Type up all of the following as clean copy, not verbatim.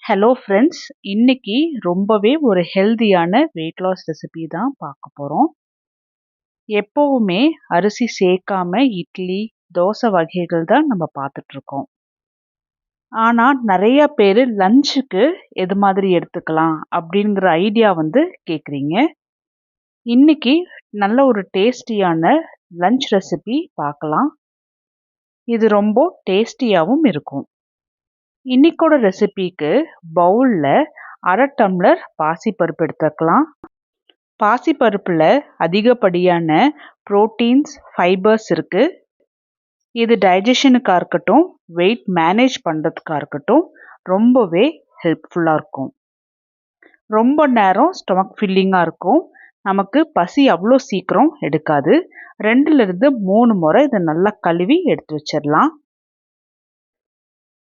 Hello friends, இன்னைக்கு ரொம்பவே ஒரு ஹெல்தியான வெயிட் லாஸ் ரெசிபி தான் பார்க்க போகிறோம். எப்போவுமே அரிசி சேர்க்காம இட்லி, தோசை வகைகள் தான் நம்ம பார்த்துட்ருக்கோம். ஆனால் நிறைய பேர் லஞ்சுக்கு எது மாதிரி எடுத்துக்கலாம் அப்படிங்கிற ஐடியா கேட்குறீங்க. இன்னைக்கு நல்ல ஒரு டேஸ்டியான லஞ்ச் ரெசிபி பார்க்கலாம். இது ரொம்ப டேஸ்டியாகவும் இருக்கும். இன்னைக்கோட ரெசிபிக்கு பவுலில் 1/2 டம்ளர் பாசிப்பருப்பு எடுத்துக்கலாம். பாசிப்பருப்பில் அதிகப்படியான புரோட்டீன்ஸ், ஃபைபர்ஸ் இருக்குது. இது டைஜஷனுக்காக இருக்கட்டும், வெயிட் மேனேஜ் பண்ணுறதுக்காக இருக்கட்டும் ரொம்பவே ஹெல்ப்ஃபுல்லாக இருக்கும். ரொம்ப நேரம் ஸ்டொமக் ஃபில்லிங்காக இருக்கும். நமக்கு பசி அவ்வளோ சீக்கிரம் எடுக்காது. 2லிருந்து 3 முறை இதை நல்லா கழுவி எடுத்து வச்சிடலாம்.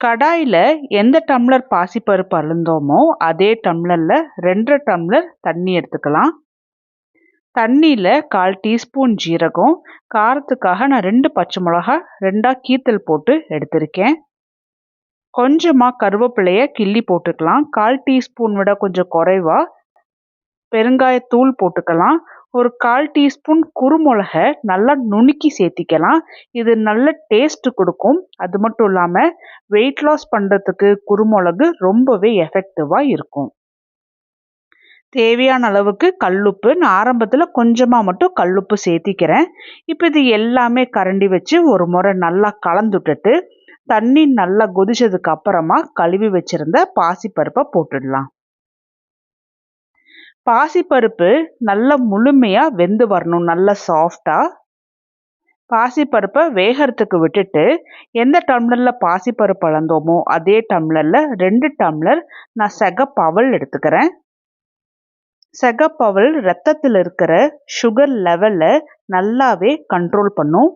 கடாயில் எந்த டம்ளர் பாசிப்பருப்பு அளந்தோமோ அதே டம்ளரில் 2.5 டம்ளர் தண்ணி எடுத்துக்கலாம். தண்ணியில் 1/4 டீஸ்பூன் ஜீரகம், காரத்துக்காக நான் 2 பச்சை மிளகா 2ஆ கீத்தல் போட்டு எடுத்திருக்கேன். கொஞ்சமாக கருவேப்பிலையை கிள்ளி போட்டுக்கலாம். 1/4 டீஸ்பூன் விட கொஞ்சம் குறைவா பெருங்காயத்தூள் போட்டுக்கலாம். ஒரு 1/4 டீஸ்பூன் குருமிளகை நல்லா நுணுக்கி சேர்த்திக்கலாம். இது நல்ல டேஸ்ட் கொடுக்கும். அது மட்டும் இல்லாமல் வெயிட் லாஸ் பண்ணுறதுக்கு குருமிளகு ரொம்பவே எஃபெக்டிவாக இருக்கும். தேவையான அளவுக்கு கல்லுப்பு, நான் ஆரம்பத்தில் கொஞ்சமாக மட்டும் கல்லுப்பு சேர்த்திக்கிறேன். இப்போ இது எல்லாமே கரண்டி வச்சு ஒரு முறை நல்லா கலந்துட்டுட்டு தண்ணி நல்லா கொதிச்சதுக்கு அப்புறமா கழுவி வச்சிருந்த பாசிப்பருப்பை போட்டுடலாம். பாசிப்பருப்பு நல்லா முழுமையாக வெந்து வரணும், நல்லா சாஃப்டாக. பாசிப்பருப்பை வேகிறதுக்கு விட்டுட்டு எந்த டம்ளரில் பாசிப்பருப்பு அளந்தோமோ அதே டம்ளரில் 2 டம்ளர் நான் சிகப்பு அவல் எடுத்துக்கிறேன். சிகப்பு அவல் ரத்தத்தில் இருக்கிற சுகர் லெவலை நல்லாவே கண்ட்ரோல் பண்ணும்.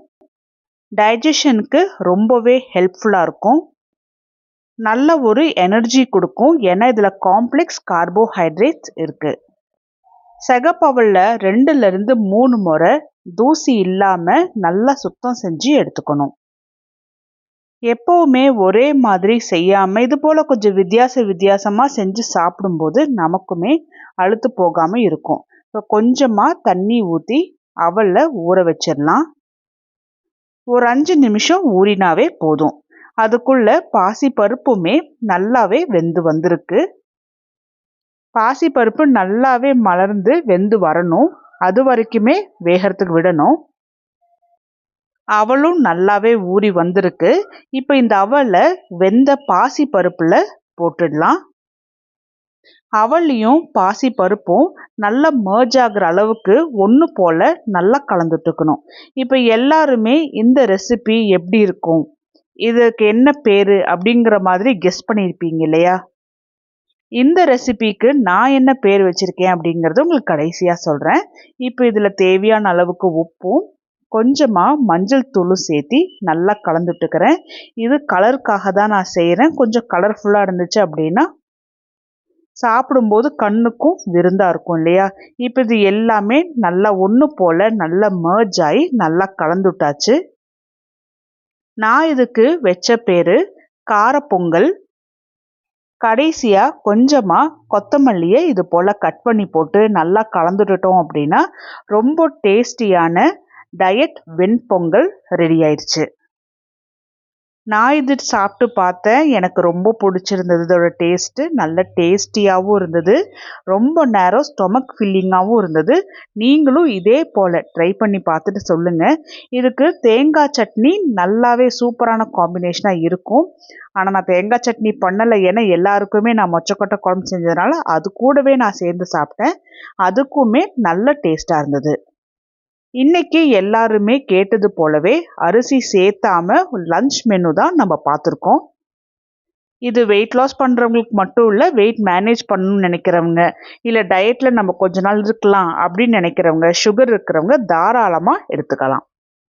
டைஜஷனுக்கு ரொம்பவே ஹெல்ப்ஃபுல்லாக இருக்கும். நல்ல ஒரு எனர்ஜி கொடுக்கும். ஏன்னா இதில் காம்ப்ளெக்ஸ் கார்போஹைட்ரேட்ஸ் இருக்குது. சிகப்பு அவலில் 2லிருந்து 3 முறை தூசி இல்லாமல் நல்லா சுத்தம் செஞ்சு எடுத்துக்கணும். எப்போவுமே ஒரே மாதிரி செய்யாமல் இது போல் கொஞ்சம் வித்தியாசமாக செஞ்சு சாப்பிடும்போது நமக்குமே அலுத்து போகாமல் இருக்கும். இப்போ கொஞ்சமாக தண்ணி ஊற்றி அவலை ஊற வச்சிடலாம். ஒரு 5 நிமிஷம் ஊறினாவே போதும். அதுக்குள்ளே பாசிப்பருப்புமே நல்லாவே வெந்து வந்திருக்கு. பாசிப்பருப்பு நல்லாவே மலர்ந்து வெந்து வரணும். அது வரைக்குமே வேகிறதுக்கு விடணும். அவலும் நல்லாவே ஊறி வந்திருக்கு. இப்போ இந்த அவலை வெந்த பாசிப்பருப்பில் போட்டுடலாம். அவலையும் பாசிப்பருப்பும் நல்லா மர்ஜ் ஆகிற அளவுக்கு ஒன்று போல் நல்லா கலந்துட்டுக்கணும். இப்போ எல்லாருமே இந்த ரெசிபி எப்படி இருக்கும், இதுக்கு என்ன பேர் அப்படிங்கிற மாதிரி கெஸ் பண்ணியிருப்பீங்க இல்லையா? இந்த ரெசிபிக்கு நான் என்ன பேர் வச்சுருக்கேன் அப்படிங்கிறது உங்களுக்கு கடைசியாக சொல்கிறேன். இப்போ இதில் தேவையான அளவுக்கு உப்பும் கொஞ்சமாக மஞ்சள் தூளும் சேர்த்தி நல்லா கலந்துட்டுக்கிறேன். இது கலருக்காக தான் நான் செய்கிறேன். கொஞ்சம் கலர்ஃபுல்லாக இருந்துச்சு அப்படின்னா சாப்பிடும்போது கண்ணுக்கும் விருந்தாக இருக்கும் இல்லையா? இப்போ இது எல்லாமே நல்லா ஒன்று போல் நல்லா மர்ஜ் ஆகி நல்லா கலந்துட்டாச்சு. நான் இதுக்கு வச்ச பேர் காரப்பொங்கல். கடைசியாக கொஞ்சமாக கொத்தமல்லியை இது போல் கட் பண்ணி போட்டு நல்லா கலந்துட்டுட்டோம் அப்படின்னா ரொம்ப டேஸ்டியான டயட் வெண்பொங்கல் ரெடி ஆயிடுச்சு. நான் இது சாப்பிட்டு பார்த்தேன். எனக்கு ரொம்ப பிடிச்சிருந்தது. இதோட டேஸ்ட்டு நல்ல டேஸ்டியாகவும் இருந்தது. ரொம்ப நேரம் ஸ்டொமக் ஃபில்லிங்காகவும் இருந்தது. நீங்களும் இதே போல் ட்ரை பண்ணி பார்த்துட்டு சொல்லுங்கள். இதுக்கு தேங்காய் சட்னி நல்லாவே சூப்பரான காம்பினேஷனாக இருக்கும். ஆனால் நான் தேங்காய் சட்னி பண்ணலை. ஏன்னா எல்லாருக்குமே நான் மொச்சக்கொட்டை குழம்பு செஞ்சதுனால அது கூடவே நான் சேர்ந்து சாப்பிட்டேன். அதுக்குமே நல்ல டேஸ்ட்டாக இருந்தது. இன்னைக்கு எல்லாருமே கேட்டது போலவே அரிசி சேர்த்தாம லஞ்ச் மெனு தான் நம்ம பார்த்துருக்கோம். இது வெயிட் லாஸ் பண்ணுறவங்களுக்கு மட்டும் இல்லை, வெயிட் மேனேஜ் பண்ணணும்னு நினைக்கிறவங்க, இல்லை டயட்டில் நம்ம கொஞ்ச நாள் இருக்கலாம் அப்படின்னு நினைக்கிறவங்க, சுகர் இருக்கிறவங்க தாராளமாக எடுத்துக்கலாம்.